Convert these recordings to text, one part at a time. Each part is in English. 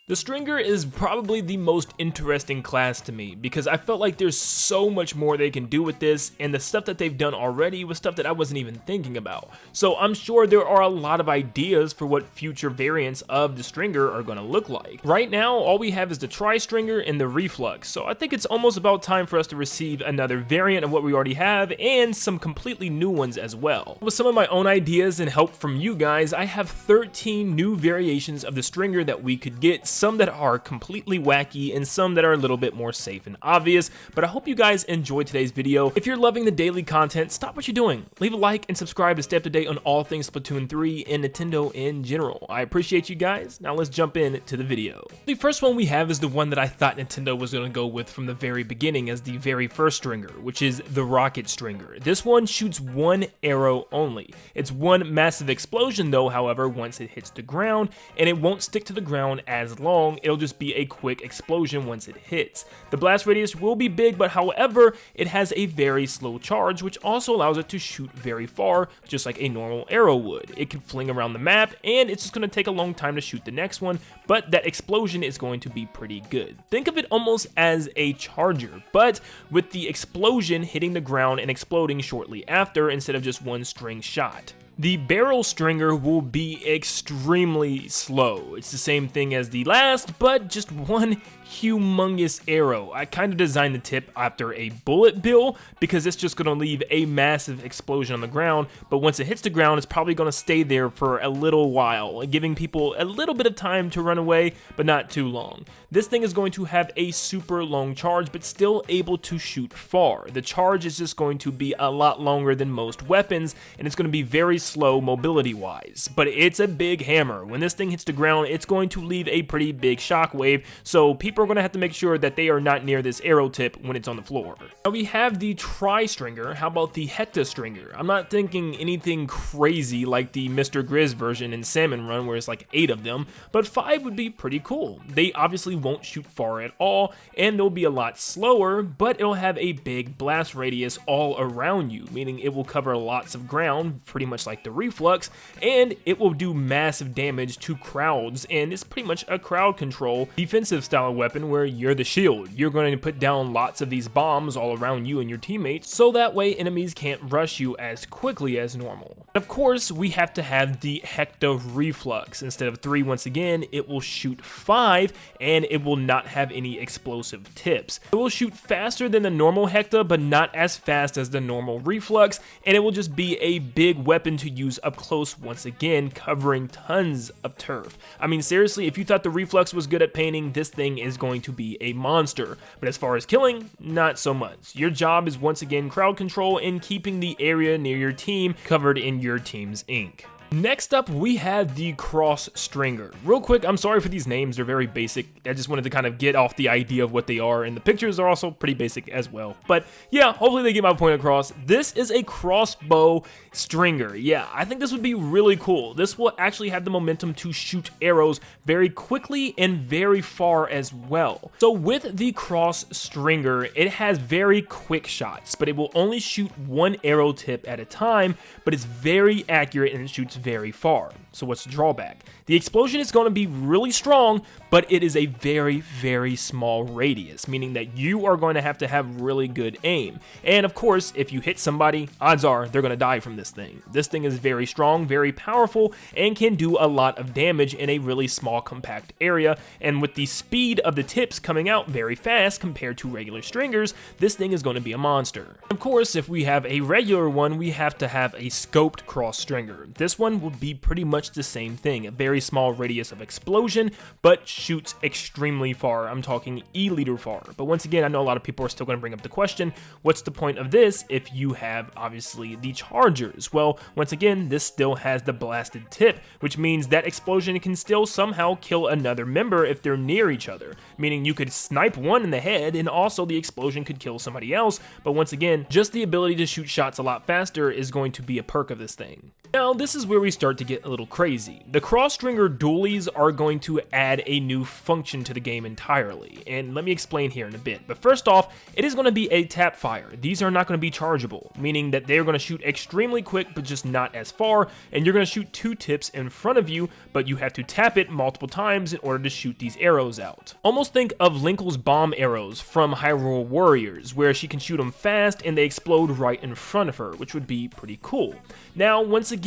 The Stringer is probably the most interesting class to me because I felt like there's so much more they can do with this, and the stuff that they've done already was stuff that I wasn't even thinking about. So I'm sure there are a lot of ideas for what future variants of the Stringer are going to look like. Right now, all we have is the Tri-Stringer and the Reef-lux, so I think it's almost about time for us to receive another variant of what we already have and some completely new ones as well. With some of my own ideas and help from you guys, I have 13 new variations of the Stringer that we could get. Some that are completely wacky and some that are a little bit more safe and obvious, but I hope you guys enjoyed today's video. If you're loving the daily content, stop what you're doing. Leave a like and subscribe to stay up to date on all things Splatoon 3 and Nintendo in general. I appreciate you guys. Now let's jump into the video. The first one we have is the one that I thought Nintendo was going to go with from the very beginning as the very first Stringer, which is the Rocket Stringer. This one shoots one arrow only. It's one massive explosion though, however, once it hits the ground, and it won't stick to the ground as long. It'll just be a quick explosion once it hits. The blast radius will be big, but however, it has a very slow charge, which also allows it to shoot very far, just like a normal arrow would. It can fling around the map, and it's just going to take a long time to shoot the next one, but that explosion is going to be pretty good. Think of it almost as a charger, but with the explosion hitting the ground and exploding shortly after, instead of just one string shot. The Barrel Stringer will be extremely slow. It's the same thing as the last, but just one humongous arrow. I kind of designed the tip after a bullet bill because it's just going to leave a massive explosion on the ground, but once it hits the ground, it's probably going to stay there for a little while, giving people a little bit of time to run away, but not too long. This thing is going to have a super long charge, but still able to shoot far. The charge is just going to be a lot longer than most weapons, and it's going to be very slow mobility wise, but it's a big hammer. When this thing hits the ground, it's going to leave a pretty big shockwave, so people are going to have to make sure that they are not near this arrow tip when it's on the floor. Now we have the Tri-Stringer. How about the Hecta Stringer? I'm not thinking anything crazy like the Mr. Grizz version in Salmon Run where it's like 8 of them, but 5 would be pretty cool. They obviously won't shoot far at all, and they'll be a lot slower, but it'll have a big blast radius all around you, meaning it will cover lots of ground, pretty much like the Reef-lux, and it will do massive damage to crowds, and it's pretty much a crowd control defensive style weapon where you're the shield. You're going to put down lots of these bombs all around you and your teammates, so that way enemies can't rush you as quickly as normal. Of course, we have to have the Hecta Reef-lux. Instead of 3, once again, it will shoot 5, and it will not have any explosive tips. It will shoot faster than the normal Hecta, but not as fast as the normal Reef-lux, and it will just be a big weapon to use up close once again, covering tons of turf. I mean, seriously, if you thought the Reef-lux was good at painting, this thing is going to be a monster. But as far as killing, not so much. Your job is once again crowd control and keeping the area near your team covered in your team's ink. Next up, we have the Cross Stringer. Real quick, I'm sorry for these names, they're very basic. I just wanted to kind of get off the idea of what they are, and the pictures are also pretty basic as well. But yeah, hopefully they get my point across. This is a crossbow stringer. Yeah, I think this would be really cool. This will actually have the momentum to shoot arrows very quickly and very far as well. So with the Cross Stringer, it has very quick shots, but it will only shoot one arrow tip at a time, but it's very accurate and it shoots very far. So what's the drawback? The explosion is going to be really strong, but it is a very, very small radius, meaning that you are going to have really good aim. And of course, if you hit somebody, odds are they're going to die from this thing. This thing is very strong, very powerful, and can do a lot of damage in a really small, compact area. And with the speed of the tips coming out very fast compared to regular stringers, this thing is going to be a monster. Of course, if we have a regular one, we have to have a scoped cross stringer. This one will be pretty much the same thing, a very small radius of explosion, but shoots extremely far. I'm talking E-liter far. But once again, I know a lot of people are still going to bring up the question, what's the point of this if you have obviously the chargers? Well, once again, this still has the blasted tip, which means that explosion can still somehow kill another member if they're near each other, meaning you could snipe one in the head and also the explosion could kill somebody else. But once again, just the ability to shoot shots a lot faster is going to be a perk of this thing. Now, this is where we start to get a little crazy. The cross-stringer dualies are going to add a new function to the game entirely, and let me explain here in a bit. But first off, it is going to be a tap fire. These are not going to be chargeable, meaning that they're going to shoot extremely quick, but just not as far, and you're going to shoot 2 tips in front of you, but you have to tap it multiple times in order to shoot these arrows out. Almost think of Linkle's bomb arrows from Hyrule Warriors, where she can shoot them fast and they explode right in front of her, which would be pretty cool. Now, once again,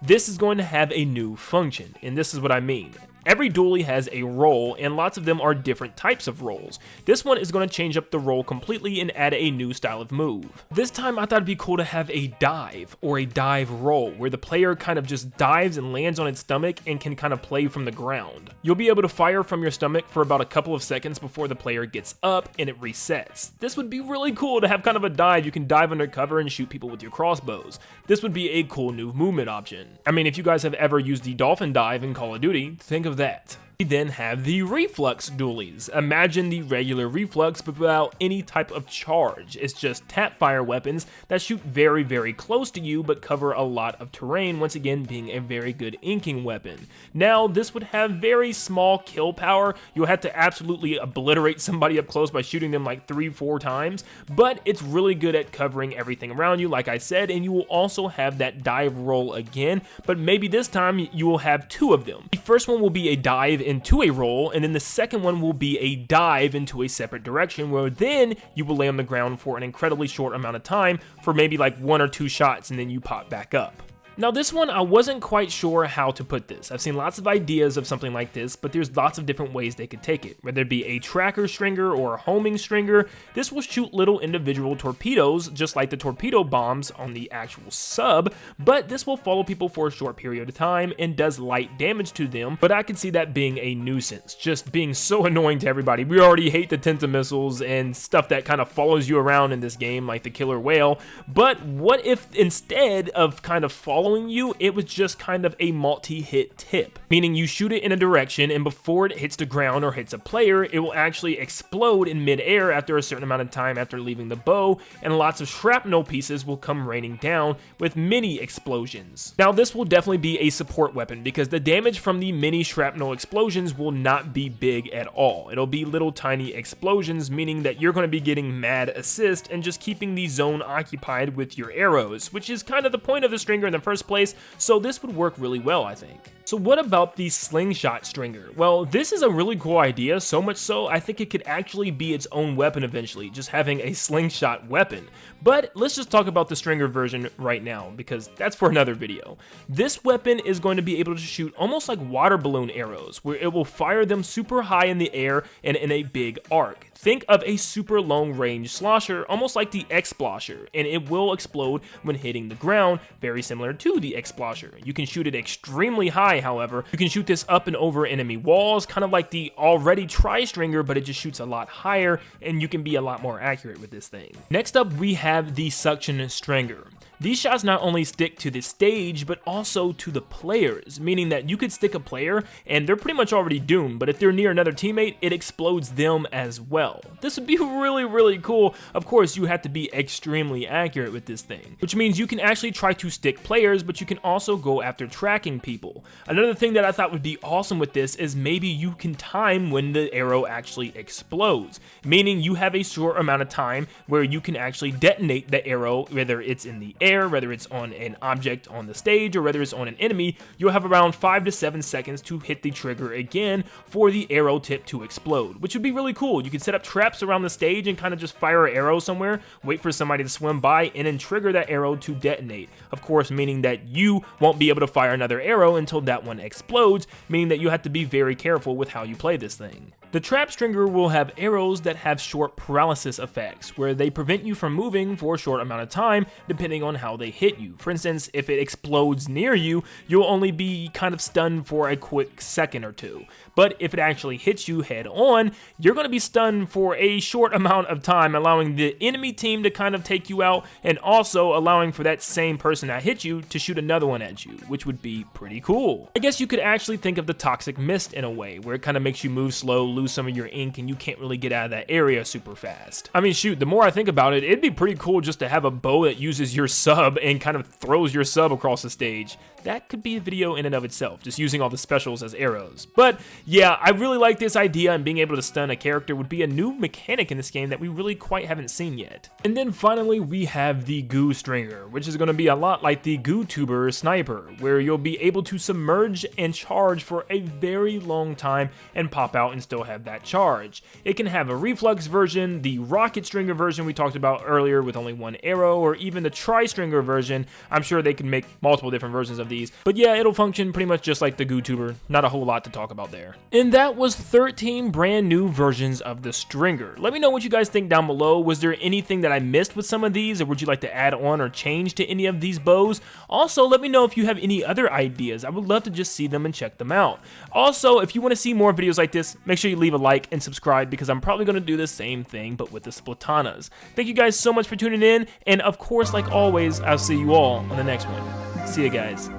this is going to have a new function, and this is what I mean. Every dually has a role, and lots of them are different types of roles. This one is going to change up the role completely and add a new style of move. This time I thought it'd be cool to have a dive, or a dive roll, where the player kind of just dives and lands on its stomach and can kind of play from the ground. You'll be able to fire from your stomach for about a couple of seconds before the player gets up and it resets. This would be really cool to have kind of a dive. You can dive under cover and shoot people with your crossbows. This would be a cool new movement option. I mean, if you guys have ever used the dolphin dive in Call of Duty, think of that. We then have the Reef-lux dualies. Imagine the regular Reef-lux, but without any type of charge. It's just tap fire weapons that shoot very, very close to you, but cover a lot of terrain, once again being a very good inking weapon. Now, this would have very small kill power. You'll have to absolutely obliterate somebody up close by shooting them like 3-4 times, but it's really good at covering everything around you, like I said, and you will also have that dive roll again, but maybe this time you will have 2 of them. The first one will be a dive into a roll, and then the second one will be a dive into a separate direction, where then you will lay on the ground for an incredibly short amount of time for maybe like 1 or 2 shots, and then you pop back up. Now this one, I wasn't quite sure how to put this. I've seen lots of ideas of something like this, but there's lots of different ways they could take it. Whether it be a tracker stringer or a homing stringer, this will shoot little individual torpedoes, just like the torpedo bombs on the actual sub, but this will follow people for a short period of time and does light damage to them, but I can see that being a nuisance, just being so annoying to everybody. We already hate the Tenta missiles and stuff that kind of follows you around in this game, like the killer whale, but what if instead of kind of following you, it was just kind of a multi-hit tip, meaning you shoot it in a direction and before it hits the ground or hits a player, it will actually explode in mid-air after a certain amount of time after leaving the bow, and lots of shrapnel pieces will come raining down with mini explosions. Now this will definitely be a support weapon because the damage from the mini shrapnel explosions will not be big at all. It'll be little tiny explosions, meaning that you're going to be getting mad assist and just keeping the zone occupied with your arrows, which is kind of the point of the stringer in the first place, so this would work really well, I think. So what about the slingshot stringer? Well, this is a really cool idea, so much so I think it could actually be its own weapon eventually, just having a slingshot weapon. But let's just talk about the stringer version right now, because that's for another video. This weapon is going to be able to shoot almost like water balloon arrows, where it will fire them super high in the air and in a big arc. Think of a super long range slosher, almost like the X-Splosher, and it will explode when hitting the ground, very similar to the X-Splosher. You can shoot it extremely high, however. You can shoot this up and over enemy walls, kind of like the already tri-stringer, but it just shoots a lot higher, and you can be a lot more accurate with this thing. Next up, we have the suction stringer. These shots not only stick to the stage, but also to the players, meaning that you could stick a player and they're pretty much already doomed, but if they're near another teammate, it explodes them as well. This would be really, really cool. Of course, you have to be extremely accurate with this thing, which means you can actually try to stick players, but you can also go after tracking people. Another thing that I thought would be awesome with this is maybe you can time when the arrow actually explodes, meaning you have a short amount of time where you can actually detonate the arrow, whether it's in the air, whether it's on an object on the stage, or whether it's on an enemy. You'll have around 5 to 7 seconds to hit the trigger again for the arrow tip to explode, which would be really cool. You can set up traps around the stage and kind of just fire an arrow somewhere, wait for somebody to swim by, and then trigger that arrow to detonate. Of course, meaning that you won't be able to fire another arrow until that one explodes, meaning that you have to be very careful with how you play this thing. The trap stringer will have arrows that have short paralysis effects, where they prevent you from moving for a short amount of time depending on how they hit you. For instance, if it explodes near you, you'll only be kind of stunned for a quick second or two. But if it actually hits you head on, you're going to be stunned for a short amount of time, allowing the enemy team to kind of take you out, and also allowing for that same person that hit you to shoot another one at you, which would be pretty cool. I guess you could actually think of the toxic mist in a way, where it kind of makes you move slow, lose some of your ink, and you can't really get out of that area super fast. I mean, shoot, the more I think about it, it'd be pretty cool just to have a bow that uses your sub and kind of throws your sub across the stage. That could be a video in and of itself, just using all the specials as arrows. But yeah, I really like this idea, and being able to stun a character would be a new mechanic in this game that we really quite haven't seen yet. And then finally, we have the Goo Stringer, which is going to be a lot like the GooTuber Sniper, where you'll be able to submerge and charge for a very long time and pop out and still have that charge. It can have a Reef-lux version, the Rocket Stringer version we talked about earlier with only one arrow, or even the Tri-Stringer version. I'm sure they can make multiple different versions of these. But yeah, it'll function pretty much just like the GooTuber. Not a whole lot to talk about there. And that was 13 brand new versions of the Stringer. Let me know what you guys think down below. Was there anything that I missed with some of these, or would you like to add on or change to any of these bows? Also, let me know if you have any other ideas. I would love to just see them and check them out. Also, if you want to see more videos like this, make sure you leave a like and subscribe, because I'm probably going to do the same thing but with the Splatanas. Thank you guys so much for tuning in, and of course, like always, I'll see you all on the next one. See you guys.